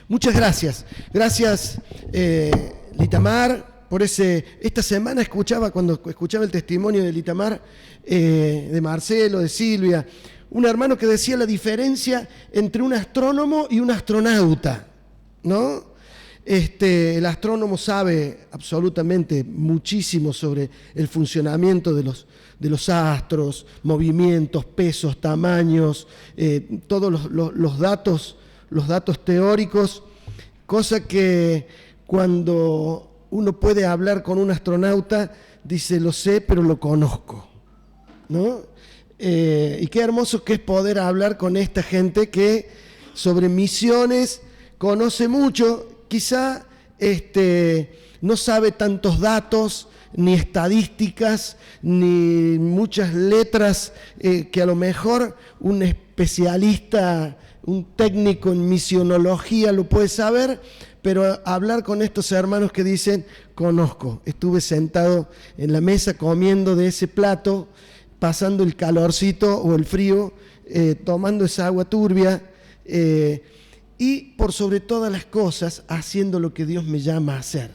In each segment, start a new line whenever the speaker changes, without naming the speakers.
Muchas gracias. Gracias, Litamar, por esta semana cuando escuchaba el testimonio de Litamar, de Marcelo, de Silvia, un hermano que decía la diferencia entre un astrónomo y un astronauta, ¿no? El astrónomo sabe absolutamente muchísimo sobre el funcionamiento de los astros, movimientos, pesos, tamaños, todos los datos teóricos, cosa que cuando uno puede hablar con un astronauta, dice, lo sé, pero lo conozco, ¿no? Y qué hermoso que es poder hablar con esta gente que sobre misiones conoce mucho, quizá no sabe tantos datos, ni estadísticas, ni muchas letras que a lo mejor un especialista, un técnico en misionología lo puede saber, pero hablar con estos hermanos que dicen, conozco, estuve sentado en la mesa comiendo de ese plato, pasando el calorcito o el frío, tomando esa agua turbia, y por sobre todas las cosas, haciendo lo que Dios me llama a hacer.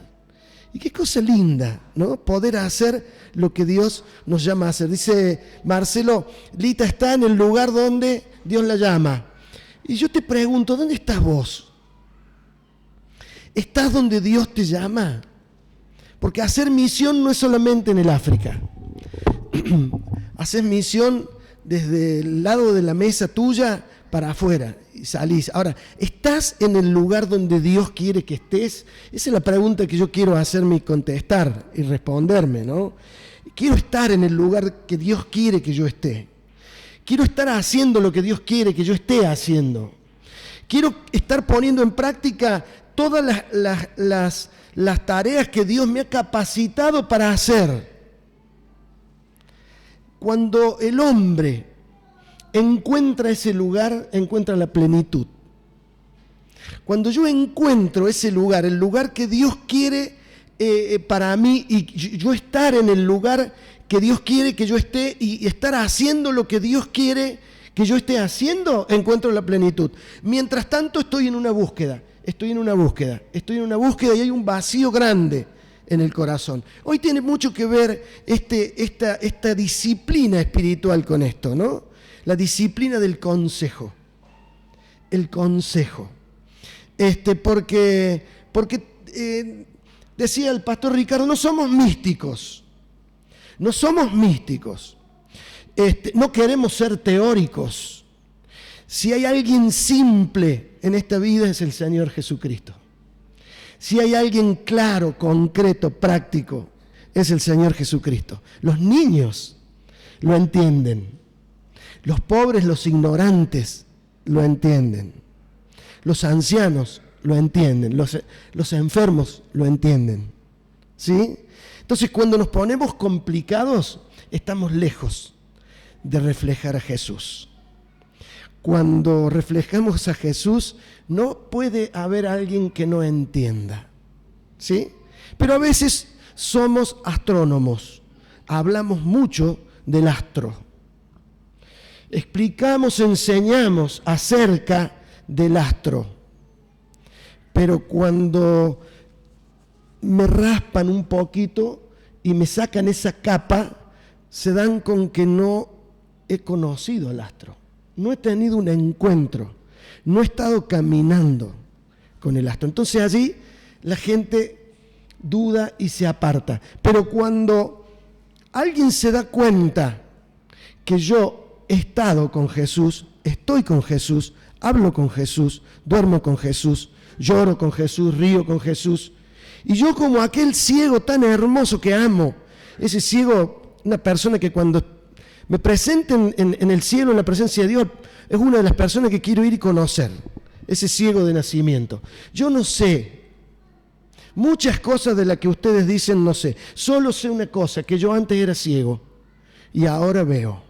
Y qué cosa linda, ¿no? Poder hacer lo que Dios nos llama a hacer. Dice Marcelo, Lita está en el lugar donde Dios la llama. Y yo te pregunto, ¿dónde estás vos? ¿Estás donde Dios te llama? Porque hacer misión no es solamente en el África. Haces misión desde el lado de la mesa tuya para afuera y salís. Ahora, ¿estás en el lugar donde Dios quiere que estés? Esa es la pregunta que yo quiero hacerme y contestar y responderme, ¿no? Quiero estar en el lugar que Dios quiere que yo esté. Quiero estar haciendo lo que Dios quiere que yo esté haciendo. Quiero estar poniendo en práctica todas las tareas que Dios me ha capacitado para hacer. Cuando el hombre encuentra ese lugar, encuentra la plenitud. Cuando yo encuentro ese lugar, el lugar que Dios quiere para mí, y yo estar en el lugar que Dios quiere que yo esté y estar haciendo lo que Dios quiere que yo esté haciendo, encuentro la plenitud. Mientras tanto estoy en una búsqueda y hay un vacío grande en el corazón. Hoy tiene mucho que ver esta disciplina espiritual con esto, ¿no? La disciplina del consejo. El consejo. Porque decía el pastor Ricardo, no somos místicos. No somos místicos. No queremos ser teóricos. Si hay alguien simple en esta vida es el Señor Jesucristo. Si hay alguien claro, concreto, práctico, es el Señor Jesucristo. Los niños lo entienden. Los pobres, los ignorantes lo entienden. Los ancianos lo entienden. Los enfermos lo entienden. ¿Sí? Entonces, cuando nos ponemos complicados, estamos lejos de reflejar a Jesús. Cuando reflejamos a Jesús, no puede haber alguien que no entienda, ¿sí? Pero a veces somos astrónomos, hablamos mucho del astro. Explicamos, enseñamos acerca del astro. Pero cuando me raspan un poquito y me sacan esa capa, se dan con que no he conocido al astro. No he tenido un encuentro, no he estado caminando con el astro. Entonces allí la gente duda y se aparta. Pero cuando alguien se da cuenta que yo he estado con Jesús, estoy con Jesús, hablo con Jesús, duermo con Jesús, lloro con Jesús, río con Jesús, y yo como aquel ciego tan hermoso que amo, ese ciego, una persona que cuando me presenten en el cielo, en la presencia de Dios, es una de las personas que quiero ir y conocer, ese ciego de nacimiento. Yo no sé, muchas cosas de las que ustedes dicen no sé, solo sé una cosa, que yo antes era ciego y ahora veo,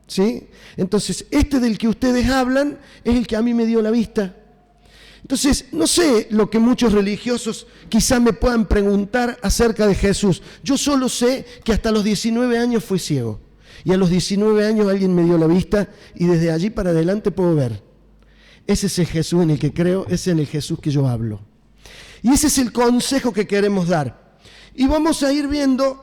¿sí? Entonces, del que ustedes hablan es el que a mí me dio la vista. Entonces, no sé lo que muchos religiosos quizá me puedan preguntar acerca de Jesús. Yo solo sé que hasta los 19 años fui ciego. Y a los 19 años alguien me dio la vista y desde allí para adelante puedo ver. Ese es el Jesús en el que creo, ese es en el Jesús que yo hablo. Y ese es el consejo que queremos dar. Y vamos a ir viendo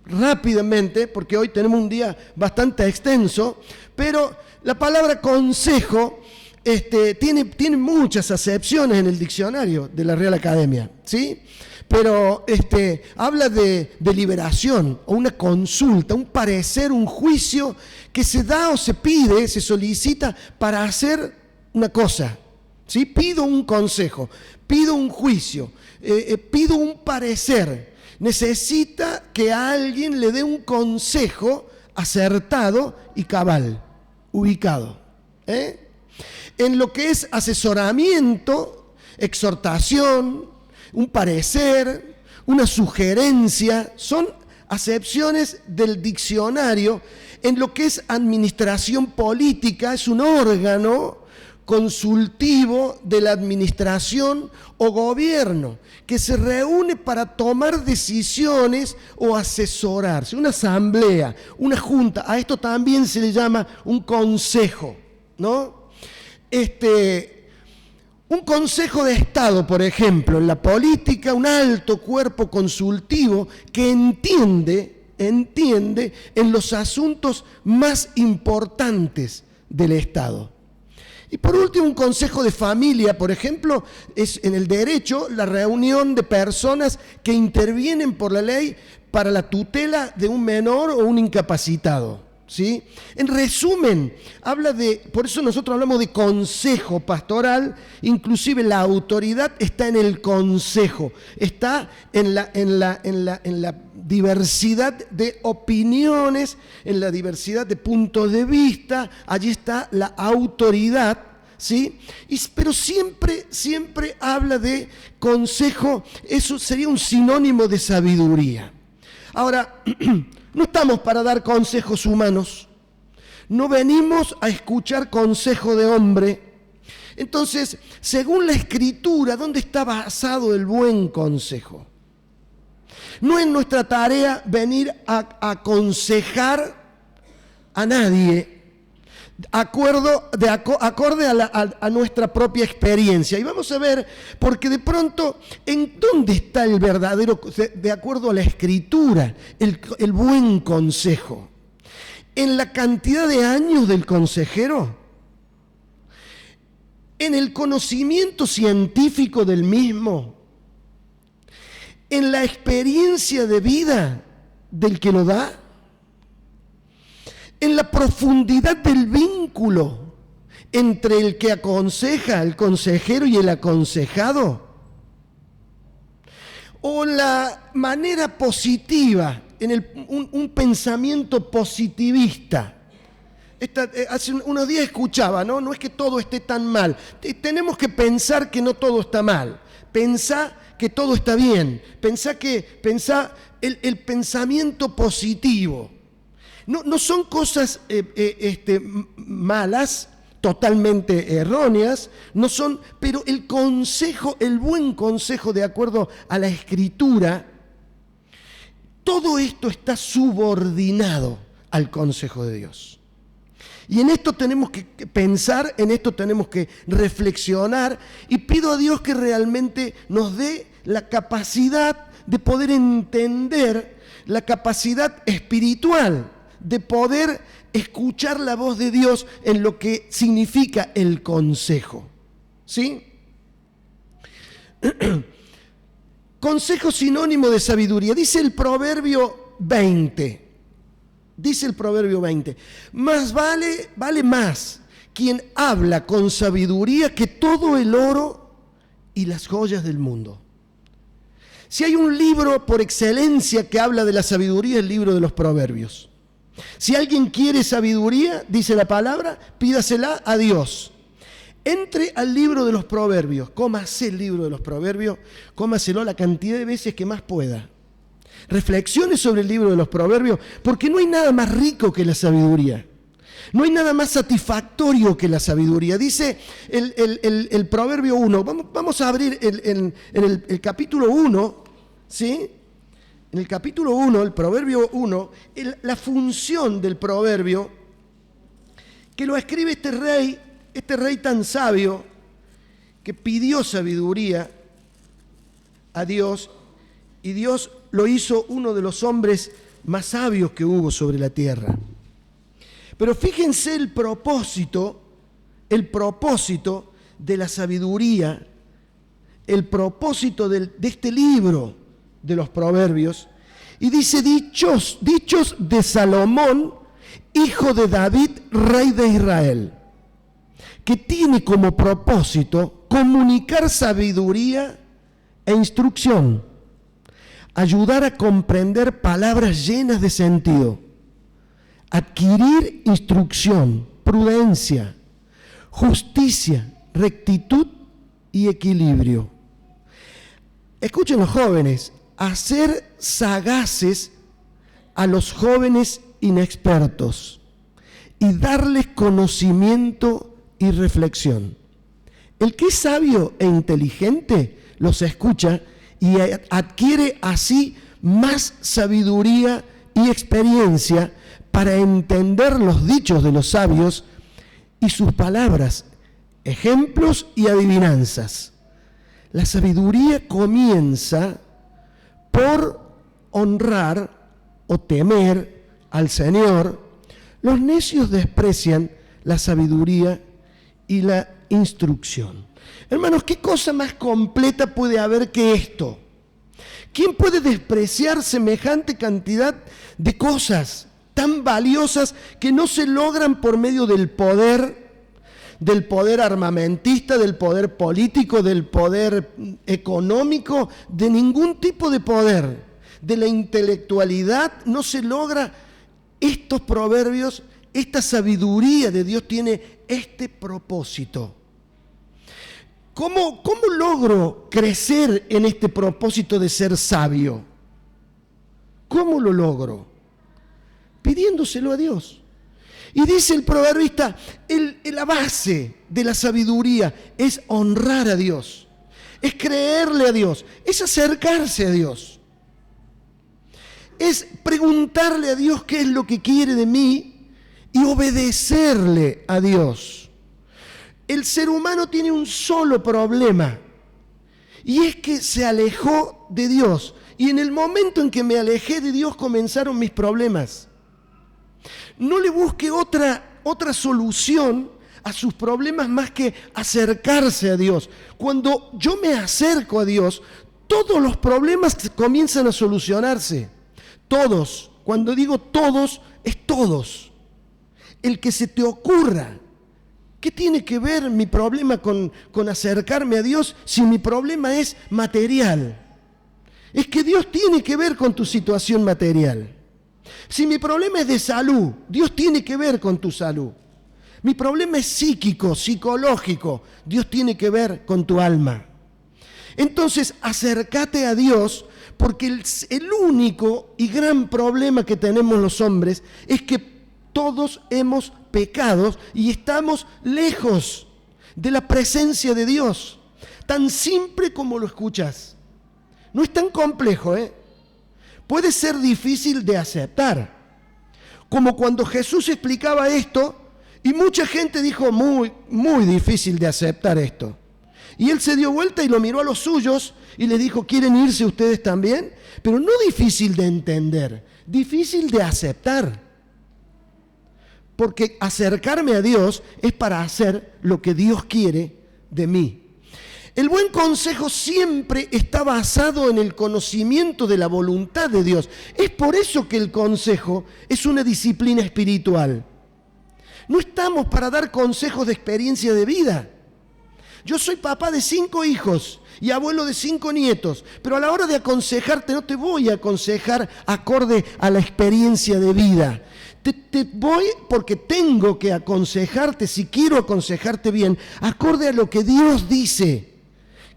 rápidamente, porque hoy tenemos un día bastante extenso, pero la palabra consejo tiene muchas acepciones en el diccionario de la Real Academia, ¿sí? Pero habla de deliberación o una consulta, un parecer, un juicio que se da o se pide, se solicita para hacer una cosa, ¿sí? Pido un consejo, pido un juicio, pido un parecer. Necesita que alguien le dé un consejo acertado y cabal, ubicado. En lo que es asesoramiento, exhortación, un parecer, una sugerencia, son acepciones del diccionario. En lo que es administración política, es un órgano consultivo de la administración o gobierno que se reúne para tomar decisiones o asesorarse. Una asamblea, una junta, a esto también se le llama un consejo, ¿no? Un consejo de Estado, por ejemplo, en la política, un alto cuerpo consultivo que entiende en los asuntos más importantes del Estado. Y por último, un consejo de familia, por ejemplo, es en el derecho la reunión de personas que intervienen por la ley para la tutela de un menor o un incapacitado, ¿sí? En resumen, por eso nosotros hablamos de consejo pastoral, inclusive la autoridad está en el consejo, está en la diversidad de opiniones, en la diversidad de puntos de vista, allí está la autoridad, ¿sí? Pero siempre habla de consejo, eso sería un sinónimo de sabiduría. Ahora, no estamos para dar consejos humanos, no venimos a escuchar consejo de hombre. Entonces, según la Escritura, ¿dónde está basado el buen consejo? No es nuestra tarea venir a aconsejar a nadie acorde a nuestra propia experiencia. Y vamos a ver, porque de pronto, ¿en dónde está el verdadero, de acuerdo a la Escritura, el buen consejo? ¿En la cantidad de años del consejero? ¿En el conocimiento científico del mismo? ¿En la experiencia de vida del que lo da? ¿En la profundidad del vínculo entre el que aconseja, el consejero, y el aconsejado? ¿O la manera positiva, un pensamiento positivista? Hace unos días escuchaba, ¿no? No es que todo esté tan mal. Tenemos que pensar que no todo está mal. Pensá que todo está bien. Pensá el pensamiento positivo. No son cosas malas, totalmente erróneas, no son, pero el consejo, el buen consejo de acuerdo a la Escritura, todo esto está subordinado al consejo de Dios. Y en esto tenemos que pensar, en esto tenemos que reflexionar, y pido a Dios que realmente nos dé la capacidad de poder entender, la capacidad espiritual de poder escuchar la voz de Dios en lo que significa el consejo, ¿sí? Consejo sinónimo de sabiduría. Dice el Proverbio 20. Más vale más quien habla con sabiduría que todo el oro y las joyas del mundo. Si hay un libro por excelencia que habla de la sabiduría, es el libro de los Proverbios. Si alguien quiere sabiduría, dice la palabra, pídasela a Dios. Entre al libro de los Proverbios, cómase el libro de los Proverbios, cómaselo la cantidad de veces que más pueda. Reflexione sobre el libro de los Proverbios, porque no hay nada más rico que la sabiduría. No hay nada más satisfactorio que la sabiduría. Dice el Proverbio 1, vamos a abrir en el capítulo 1, ¿sí? En el capítulo 1, el Proverbio 1, la función del proverbio, que lo escribe este rey este rey tan sabio que pidió sabiduría a Dios, y Dios lo hizo uno de los hombres más sabios que hubo sobre la tierra. Pero fíjense el propósito de la sabiduría, el propósito de este libro de los Proverbios. Y dice, dichos de Salomón, hijo de David, rey de Israel, que tiene como propósito comunicar sabiduría e instrucción, ayudar a comprender palabras llenas de sentido, adquirir instrucción, prudencia, justicia, rectitud y equilibrio. Escuchen los jóvenes, hacer sagaces a los jóvenes inexpertos y darles conocimiento y reflexión. El que es sabio e inteligente los escucha y adquiere así más sabiduría y experiencia para entender los dichos de los sabios y sus palabras, ejemplos y adivinanzas. La sabiduría comienza por honrar o temer al Señor. Los necios desprecian la sabiduría y la instrucción. Hermanos, ¿qué cosa más completa puede haber que esto? ¿Quién puede despreciar semejante cantidad de cosas tan valiosas que no se logran por medio del poder armamentista, del poder político, del poder económico, de ningún tipo de poder, de la intelectualidad? No se logra estos proverbios, esta sabiduría de Dios tiene este propósito. ¿Cómo logro crecer en este propósito de ser sabio? ¿Cómo lo logro? Pidiéndoselo a Dios. Y dice el proverbista, la base de la sabiduría es honrar a Dios, es creerle a Dios, es acercarse a Dios, es preguntarle a Dios qué es lo que quiere de mí y obedecerle a Dios. El ser humano tiene un solo problema, y es que se alejó de Dios. Y en el momento en que me alejé de Dios comenzaron mis problemas. No le busque otra solución a sus problemas más que acercarse a Dios. Cuando yo me acerco a Dios, todos los problemas comienzan a solucionarse. Todos. Cuando digo todos, es todos. El que se te ocurra. ¿Qué tiene que ver mi problema con acercarme a Dios si mi problema es material? Es que Dios tiene que ver con tu situación material. Si mi problema es de salud, Dios tiene que ver con tu salud. Mi problema es psíquico, psicológico, Dios tiene que ver con tu alma. Entonces, acércate a Dios, porque el único y gran problema que tenemos los hombres es que todos hemos pecado y estamos lejos de la presencia de Dios. Tan simple como lo escuchas. No es tan complejo, Puede ser difícil de aceptar. Como cuando Jesús explicaba esto y mucha gente dijo, muy, muy difícil de aceptar esto. Y él se dio vuelta y lo miró a los suyos y les dijo, ¿quieren irse ustedes también? Pero no difícil de entender, difícil de aceptar. Porque acercarme a Dios es para hacer lo que Dios quiere de mí. El buen consejo siempre está basado en el conocimiento de la voluntad de Dios. Es por eso que el consejo es una disciplina espiritual. No estamos para dar consejos de experiencia de vida. Yo soy papá de 5 hijos y abuelo de 5 nietos, pero a la hora de aconsejarte no te voy a aconsejar acorde a la experiencia de vida. Te voy porque tengo que aconsejarte, si quiero aconsejarte bien, acorde a lo que Dios dice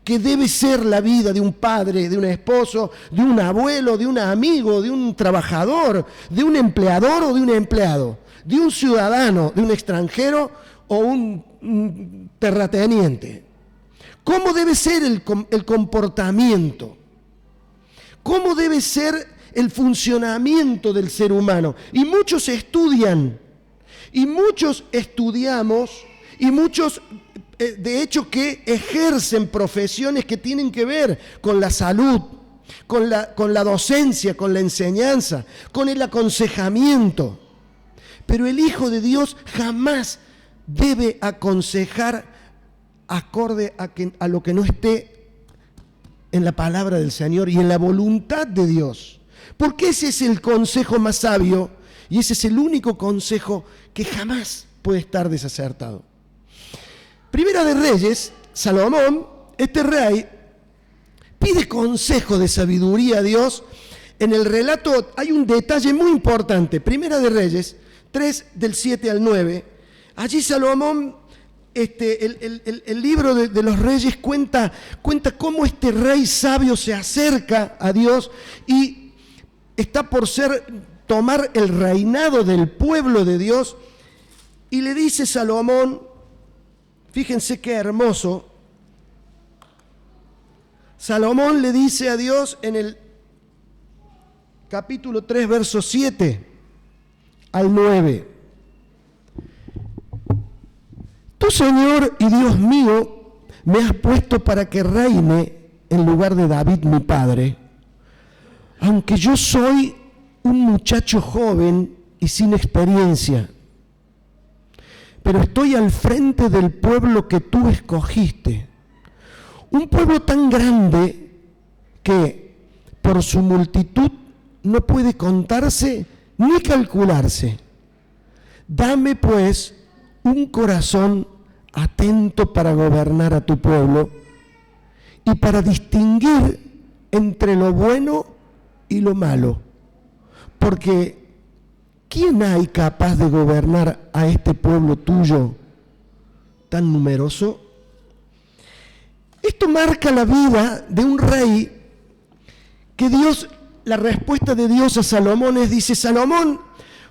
que debe ser la vida de un padre, de un esposo, de un abuelo, de un amigo, de un trabajador, de un empleador o de un empleado, de un ciudadano, de un extranjero o un terrateniente. ¿Cómo debe ser el comportamiento? ¿Cómo debe ser el funcionamiento del ser humano? Y muchos estudian, y muchos estudiamos, y muchos, de hecho, que ejercen profesiones que tienen que ver con la salud, con la docencia, con la enseñanza, con el aconsejamiento. Pero el Hijo de Dios jamás debe aconsejar acorde a lo que no esté en la palabra del Señor y en la voluntad de Dios. Porque ese es el consejo más sabio y ese es el único consejo que jamás puede estar desacertado. Primera de Reyes, Salomón, este rey, pide consejo de sabiduría a Dios. En el relato hay un detalle muy importante. Primera de Reyes 3, del 7 al 9. Allí Salomón, el libro de los reyes cuenta cómo este rey sabio se acerca a Dios y está por tomar el reinado del pueblo de Dios. Y le dice Salomón, fíjense qué hermoso, Salomón le dice a Dios en el capítulo 3, verso 7 al 9. Tú, Señor y Dios mío, me has puesto para que reine en lugar de David mi padre, aunque yo soy un muchacho joven y sin experiencia. Pero estoy al frente del pueblo que tú escogiste, un pueblo tan grande que por su multitud no puede contarse ni calcularse. Dame pues un corazón atento para gobernar a tu pueblo y para distinguir entre lo bueno y lo malo. Porque ¿quién hay capaz de gobernar a este pueblo tuyo tan numeroso? Esto marca la vida de un rey que Dios, la respuesta de Dios a Salomón dice, Salomón,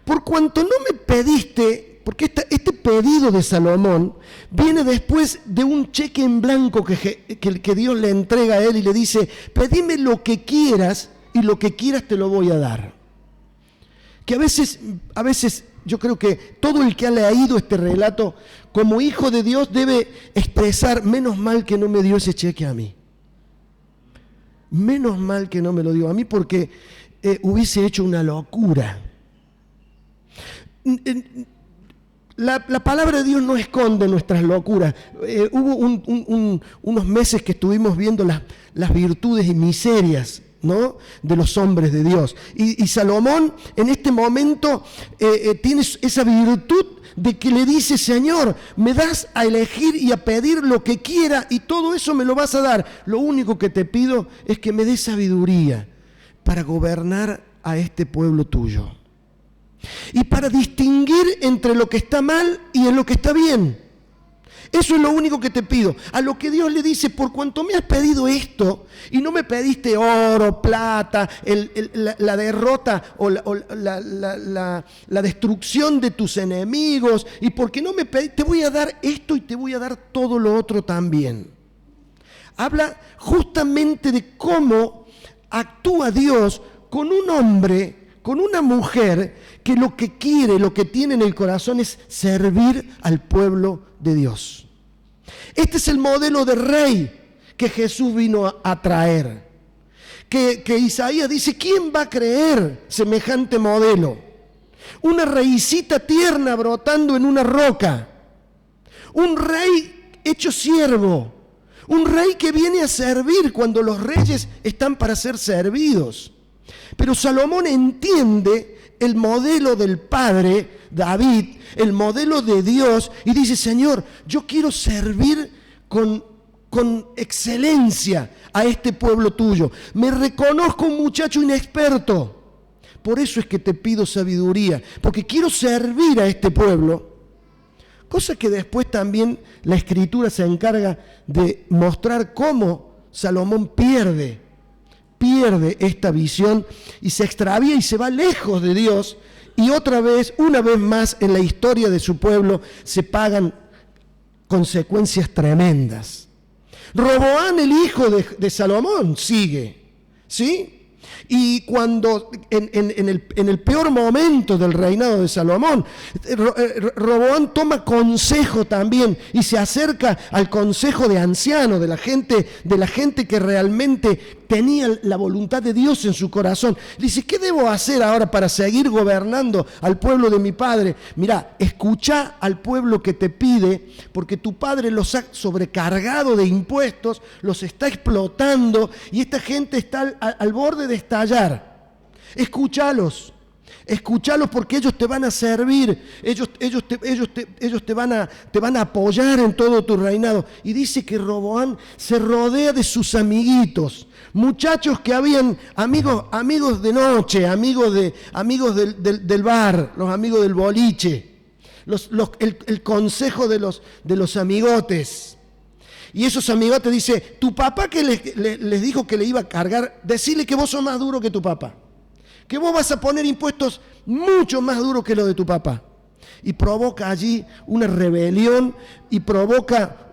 por cuanto no me pediste, porque este pedido de Salomón viene después de un cheque en blanco que Dios le entrega a él y le dice, pedime lo que quieras y lo que quieras te lo voy a dar. Que a veces yo creo que todo el que ha leído este relato como hijo de Dios debe expresar, menos mal que no me dio ese cheque a mí. Menos mal que no me lo dio a mí porque hubiese hecho una locura. La palabra de Dios no esconde nuestras locuras. Hubo unos meses que estuvimos viendo las virtudes y miserias, ¿no?, de los hombres de Dios. Y Salomón en este momento tiene esa virtud de que le dice, Señor, me das a elegir y a pedir lo que quiera y todo eso me lo vas a dar. Lo único que te pido es que me des sabiduría para gobernar a este pueblo tuyo. Y para distinguir entre lo que está mal y en lo que está bien. Eso es lo único que te pido. A lo que Dios le dice, por cuanto me has pedido esto y no me pediste oro, plata, la derrota o la destrucción de tus enemigos, y porque no me pediste, te voy a dar esto y te voy a dar todo lo otro también. Habla justamente de cómo actúa Dios con un hombre, con una mujer que lo que quiere, lo que tiene en el corazón es servir al pueblo de Dios. Este es el modelo de rey que Jesús vino a traer. Que Isaías dice, ¿quién va a creer semejante modelo? Una raicita tierna brotando en una roca. Un rey hecho siervo. Un rey que viene a servir cuando los reyes están para ser servidos. Pero Salomón entiende el modelo del padre David, el modelo de Dios, y dice, Señor, yo quiero servir con excelencia a este pueblo tuyo. Me reconozco un muchacho inexperto, por eso es que te pido sabiduría, porque quiero servir a este pueblo. Cosa que después también la Escritura se encarga de mostrar cómo Salomón pierde esta visión y se extravía y se va lejos de Dios, y una vez más en la historia de su pueblo se pagan consecuencias tremendas. Roboán, el hijo de Salomón, sigue, ¿sí? Y cuando en el peor momento del reinado de Salomón, Roboam toma consejo también y se acerca al consejo de ancianos, de la gente que realmente tenía la voluntad de Dios en su corazón. Le dice, ¿qué debo hacer ahora para seguir gobernando al pueblo de mi padre? Mirá, escucha al pueblo que te pide, porque tu padre los ha sobrecargado de impuestos, los está explotando y esta gente está al borde de estallar. Escúchalos porque ellos te van a servir, ellos te van a apoyar en todo tu reinado. Y dice que Roboam se rodea de sus amiguitos, muchachos que habían amigos de noche, amigos del bar, los amigos del boliche, el consejo de los amigotes. Y esos amigotes dice, tu papá que les dijo que le iba a cargar, decile que vos sos más duro que tu papá, que vos vas a poner impuestos mucho más duros que los de tu papá. Y provoca allí una rebelión y provoca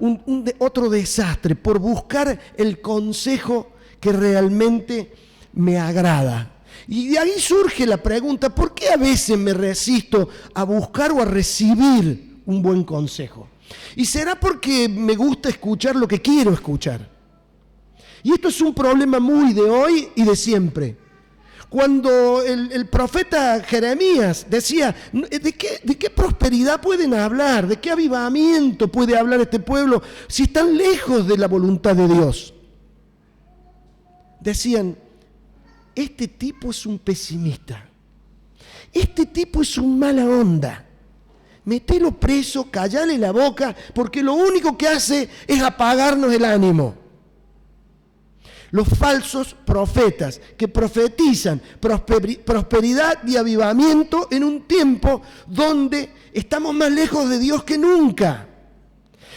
otro desastre por buscar el consejo que realmente me agrada. Y de ahí surge la pregunta, ¿por qué a veces me resisto a buscar o a recibir un buen consejo? Y será porque me gusta escuchar lo que quiero escuchar. Y esto es un problema muy de hoy y de siempre. Cuando el profeta Jeremías decía, ¿de qué prosperidad pueden hablar? ¿De qué avivamiento puede hablar este pueblo si están lejos de la voluntad de Dios? Decían, este tipo es un pesimista, este tipo es un mala onda, metelo preso, callale la boca, porque lo único que hace es apagarnos el ánimo. Los falsos profetas que profetizan prosperidad y avivamiento en un tiempo donde estamos más lejos de Dios que nunca,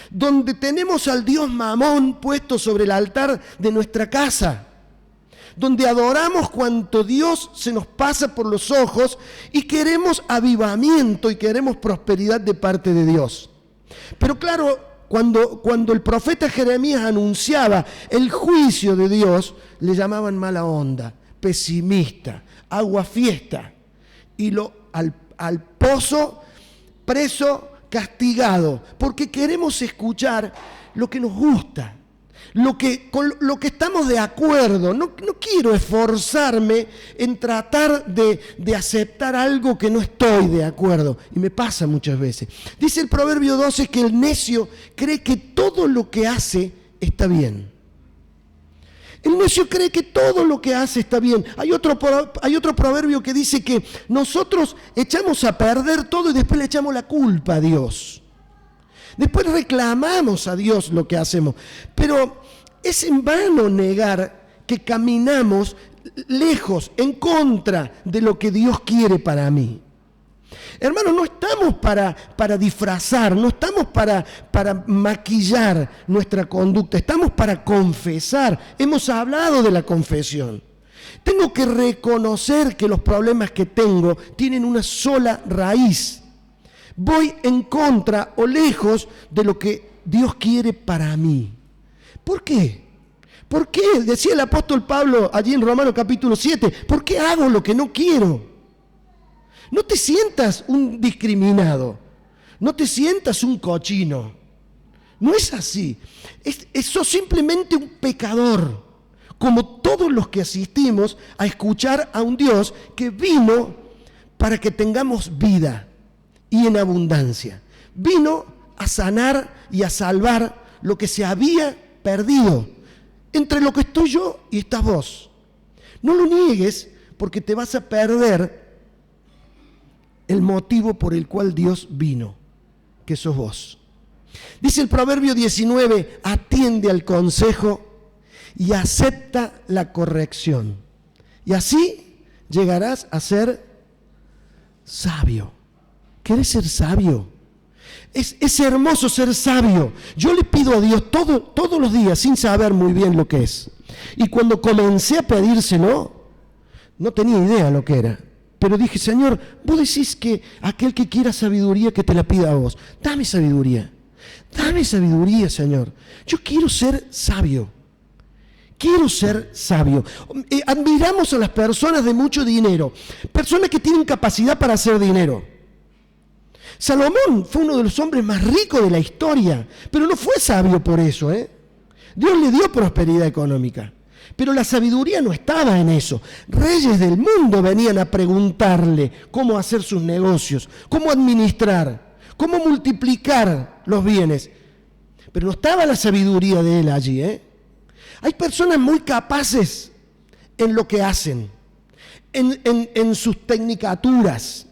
donde tenemos al Dios Mamón puesto sobre el altar de nuestra casa, donde adoramos cuanto Dios se nos pasa por los ojos y queremos avivamiento y queremos prosperidad de parte de Dios. Pero claro, cuando el profeta Jeremías anunciaba el juicio de Dios, le llamaban mala onda, pesimista, aguafiesta, y al pozo, preso, castigado, porque queremos escuchar lo que nos gusta, con lo que estamos de acuerdo. No quiero esforzarme en tratar de aceptar algo que no estoy de acuerdo. Y me pasa muchas veces. Dice el Proverbio 12 que el necio cree que todo lo que hace está bien. El necio cree que todo lo que hace está bien. Hay otro proverbio que dice que nosotros echamos a perder todo y después le echamos la culpa a Dios. Después reclamamos a Dios lo que hacemos. Pero es en vano negar que caminamos lejos, en contra de lo que Dios quiere para mí. Hermanos, no estamos para disfrazar, no estamos para maquillar nuestra conducta, estamos para confesar. Hemos hablado de la confesión. Tengo que reconocer que los problemas que tengo tienen una sola raíz. Voy en contra o lejos de lo que Dios quiere para mí. ¿Por qué? ¿Por qué? Decía el apóstol Pablo allí en Romanos capítulo 7, ¿por qué hago lo que no quiero? No te sientas un discriminado, no te sientas un cochino. No es así. Sos simplemente un pecador, como todos los que asistimos a escuchar a un Dios que vino para que tengamos vida y en abundancia. Vino a sanar y a salvar lo que se había perdido entre lo que estoy yo y estás vos. No lo niegues, porque te vas a perder el motivo por el cual Dios vino, que sos vos. Dice el Proverbio 19, atiende al consejo y acepta la corrección, y así llegarás a ser sabio. ¿Querés ser sabio? Es hermoso ser sabio. Yo le pido a Dios todos los días sin saber muy bien lo que es. Y cuando comencé a pedírselo, no tenía idea lo que era. Pero dije, Señor, vos decís que aquel que quiera sabiduría que te la pida a vos. Dame sabiduría, Señor. Yo quiero ser sabio. Quiero ser sabio. Admiramos a las personas de mucho dinero, personas que tienen capacidad para hacer dinero. Salomón fue uno de los hombres más ricos de la historia, pero no fue sabio por eso, ¿eh? Dios le dio prosperidad económica, pero la sabiduría no estaba en eso. Reyes del mundo venían a preguntarle cómo hacer sus negocios, cómo administrar, cómo multiplicar los bienes. Pero no estaba la sabiduría de él allí, ¿eh? Hay personas muy capaces en lo que hacen, en sus tecnicaturas,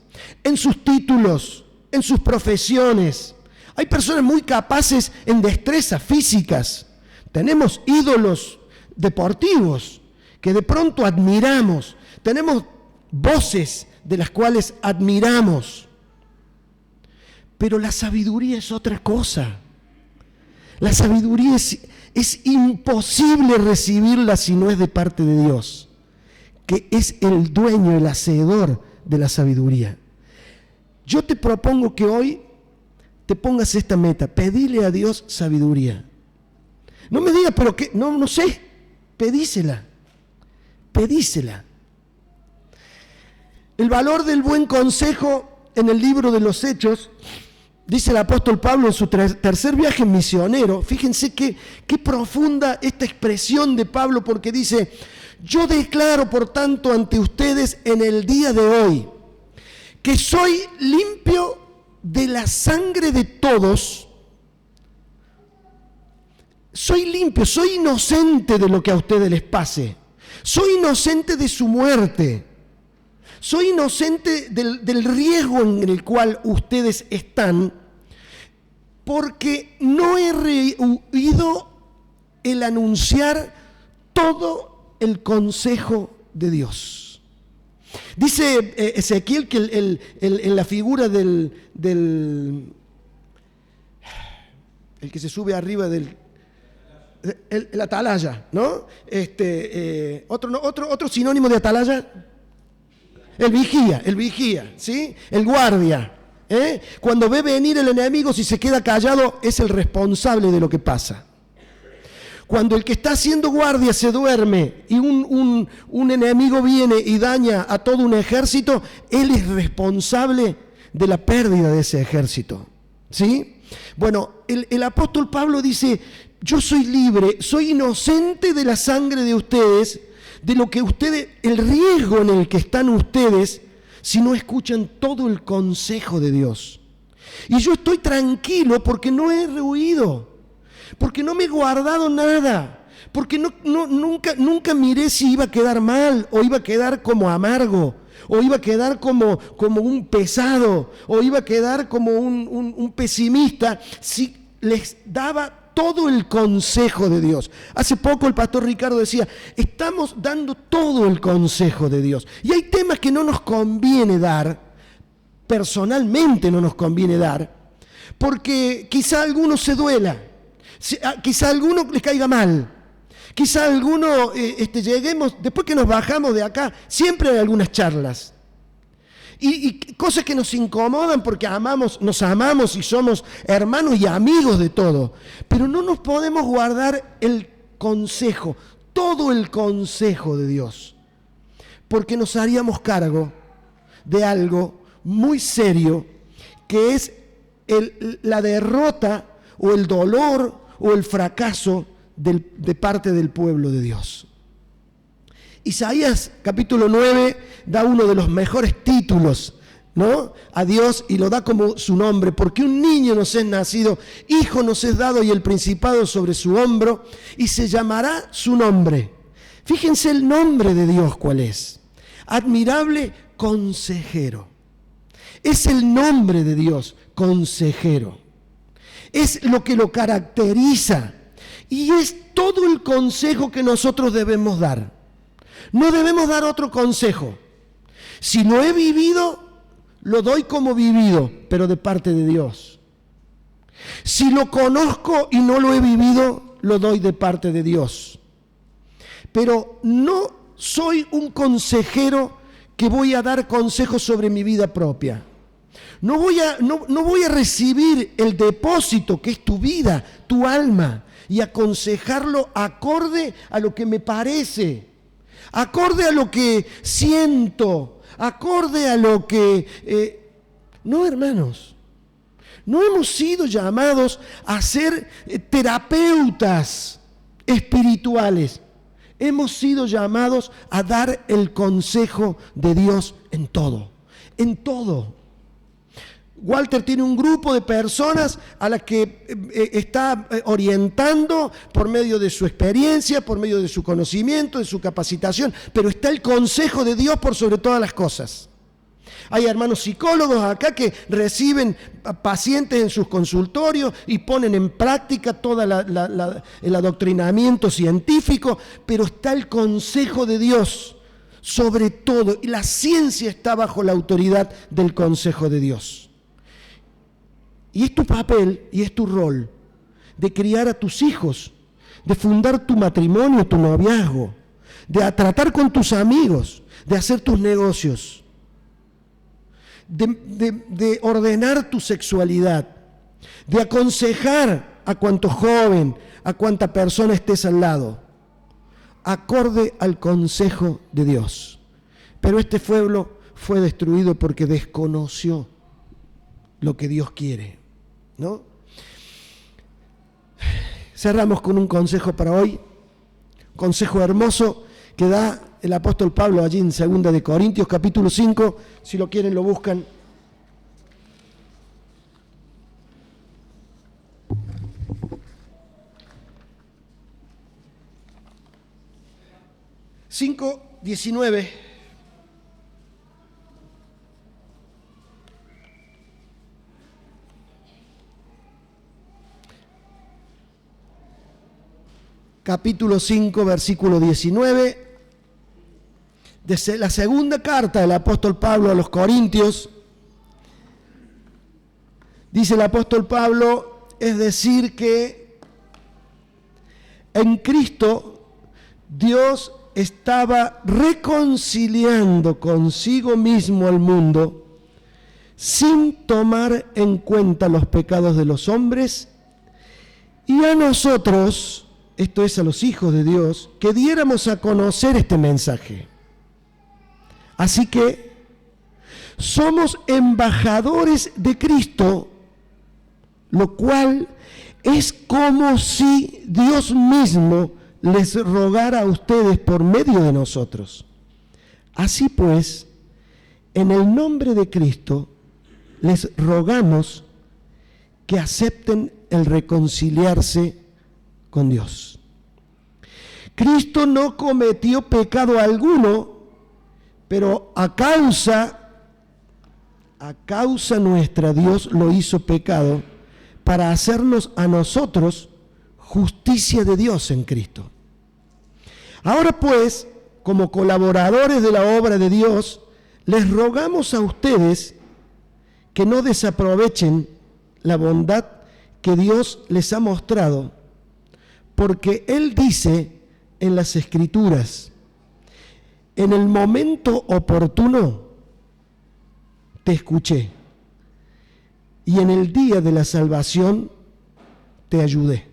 en sus títulos, en sus profesiones. Hay personas muy capaces en destrezas físicas. Tenemos ídolos deportivos que de pronto admiramos. Tenemos voces de las cuales admiramos. Pero la sabiduría es otra cosa. La sabiduría es imposible recibirla si no es de parte de Dios, que es el dueño, el hacedor de la sabiduría. Yo te propongo que hoy te pongas esta meta: pedile a Dios sabiduría. No me digas, pero qué, no sé, pedísela. El valor del buen consejo en el libro de los Hechos, dice el apóstol Pablo en su tercer viaje misionero. Fíjense qué profunda esta expresión de Pablo, porque dice: yo declaro por tanto ante ustedes en el día de hoy que soy limpio de la sangre de todos. Soy limpio, soy inocente de lo que a ustedes les pase. Soy inocente de su muerte. Soy inocente del riesgo en el cual ustedes están, porque no he rehuido el anunciar todo el consejo de Dios. Dice Ezequiel que en la figura del el que se sube arriba del el atalaya, ¿no? Otro sinónimo de atalaya, el vigía, ¿sí? El guardia, ¿eh? Cuando ve venir el enemigo, si se queda callado, es el responsable de lo que pasa. Cuando el que está haciendo guardia se duerme y un enemigo viene y daña a todo un ejército, él es responsable de la pérdida de ese ejército, ¿sí? Bueno, el apóstol Pablo dice: yo soy libre, soy inocente de la sangre de ustedes, de lo que ustedes, el riesgo en el que están ustedes si no escuchan todo el consejo de Dios. Y yo estoy tranquilo porque no he rehuido, porque no me he guardado nada, porque nunca miré si iba a quedar mal, o iba a quedar como amargo, o iba a quedar como un pesado, o iba a quedar como un pesimista, si les daba todo el consejo de Dios. Hace poco el pastor Ricardo decía: estamos dando todo el consejo de Dios. Y hay temas que no nos conviene dar, personalmente no nos conviene dar, porque quizá alguno se duela, quizá alguno les caiga mal, quizá alguno lleguemos, después que nos bajamos de acá, siempre hay algunas charlas. Y cosas que nos incomodan porque nos amamos y somos hermanos y amigos de todo. Pero no nos podemos guardar el consejo, todo el consejo de Dios, porque nos haríamos cargo de algo muy serio, que es la derrota o el dolor o el fracaso de parte del pueblo de Dios. Isaías capítulo 9 da uno de los mejores títulos, ¿no?, a Dios, y lo da como su nombre: porque un niño nos es nacido, hijo nos es dado, y el principado sobre su hombro, y se llamará su nombre. Fíjense el nombre de Dios cuál es: admirable consejero. Es el nombre de Dios, consejero. Es lo que lo caracteriza, y es todo el consejo que nosotros debemos dar. No debemos dar otro consejo. Si lo he vivido, lo doy como vivido, pero de parte de Dios. Si lo conozco y no lo he vivido, lo doy de parte de Dios. Pero no soy un consejero que voy a dar consejos sobre mi vida propia. No voy a recibir el depósito que es tu vida, tu alma, y aconsejarlo acorde a lo que me parece, acorde a lo que siento, acorde a lo que... No, hermanos, no hemos sido llamados a ser terapeutas espirituales. Hemos sido llamados a dar el consejo de Dios en todo, en todo. Walter tiene un grupo de personas a las que está orientando por medio de su experiencia, por medio de su conocimiento, de su capacitación, pero está el consejo de Dios por sobre todas las cosas. Hay hermanos psicólogos acá que reciben pacientes en sus consultorios y ponen en práctica todo el adoctrinamiento científico, pero está el consejo de Dios sobre todo. Y la ciencia está bajo la autoridad del consejo de Dios. Y es tu papel y es tu rol de criar a tus hijos, de fundar tu matrimonio, tu noviazgo, de tratar con tus amigos, de hacer tus negocios, de ordenar tu sexualidad, de aconsejar a cuanto joven, a cuanta persona estés al lado, acorde al consejo de Dios. Pero este pueblo fue destruido porque desconoció lo que Dios quiere, ¿no? Cerramos con un consejo para hoy, consejo hermoso que da el apóstol Pablo allí en 2 de Corintios, capítulo 5, si lo quieren lo buscan. Cinco 19. Capítulo 5, versículo 19. De la segunda carta del apóstol Pablo a los Corintios, dice el apóstol Pablo, es decir que en Cristo Dios estaba reconciliando consigo mismo al mundo sin tomar en cuenta los pecados de los hombres, y a nosotros, esto es a los hijos de Dios, que diéramos a conocer este mensaje. Así que somos embajadores de Cristo, lo cual es como si Dios mismo les rogara a ustedes por medio de nosotros. Así pues, en el nombre de Cristo, les rogamos que acepten el reconciliarse con Dios. Cristo no cometió pecado alguno, pero a causa nuestra Dios lo hizo pecado para hacernos a nosotros justicia de Dios en Cristo. Ahora pues, como colaboradores de la obra de Dios, les rogamos a ustedes que no desaprovechen la bondad que Dios les ha mostrado, porque Él dice en las Escrituras: en el momento oportuno te escuché, y en el día de la salvación te ayudé.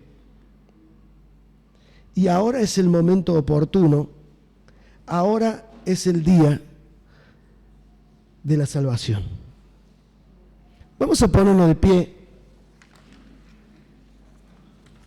Y ahora es el momento oportuno, ahora es el día de la salvación. Vamos a ponernos de pie.